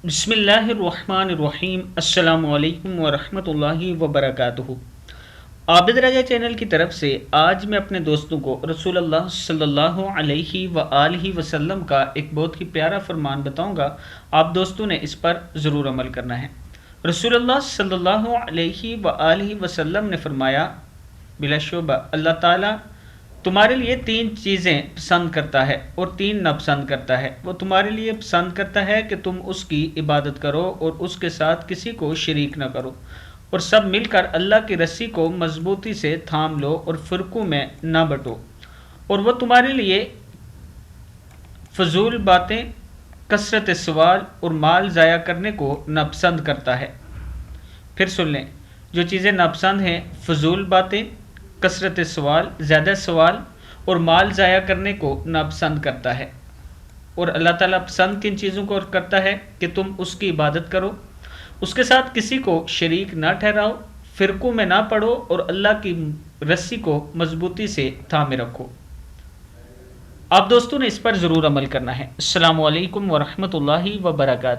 بسم اللہ الرحمن الرحیم، السلام علیکم ورحمۃ اللہ وبرکاتہ۔ عابد راجہ چینل کی طرف سے آج میں اپنے دوستوں کو رسول اللہ صلی اللہ علیہ وآلہ وسلم کا ایک بہت ہی پیارا فرمان بتاؤں گا۔ آپ دوستوں نے اس پر ضرور عمل کرنا ہے۔ رسول اللہ صلی اللہ علیہ وآلہ وسلم نے فرمایا، بلا شبہ اللہ تعالیٰ تمہارے لیے تین چیزیں پسند کرتا ہے اور تین ناپسند کرتا ہے۔ وہ تمہارے لیے پسند کرتا ہے کہ تم اس کی عبادت کرو اور اس کے ساتھ کسی کو شریک نہ کرو، اور سب مل کر اللہ کی رسی کو مضبوطی سے تھام لو اور فرقوں میں نہ بٹو۔ اور وہ تمہارے لیے فضول باتیں، کثرت سوال اور مال ضائع کرنے کو ناپسند کرتا ہے۔ پھر سن لیں، جو چیزیں ناپسند ہیں، فضول باتیں، کثرت سوال، زیادہ سوال اور مال ضائع کرنے کو ناپسند کرتا ہے۔ اور اللہ تعالیٰ پسند کن چیزوں کو کرتا ہے کہ تم اس کی عبادت کرو، اس کے ساتھ کسی کو شریک نہ ٹھہراؤ، فرقوں میں نہ پڑو اور اللہ کی رسی کو مضبوطی سے تھامے رکھو۔ آپ دوستوں نے اس پر ضرور عمل کرنا ہے۔ السلام علیکم ورحمۃ اللہ وبرکاتہ۔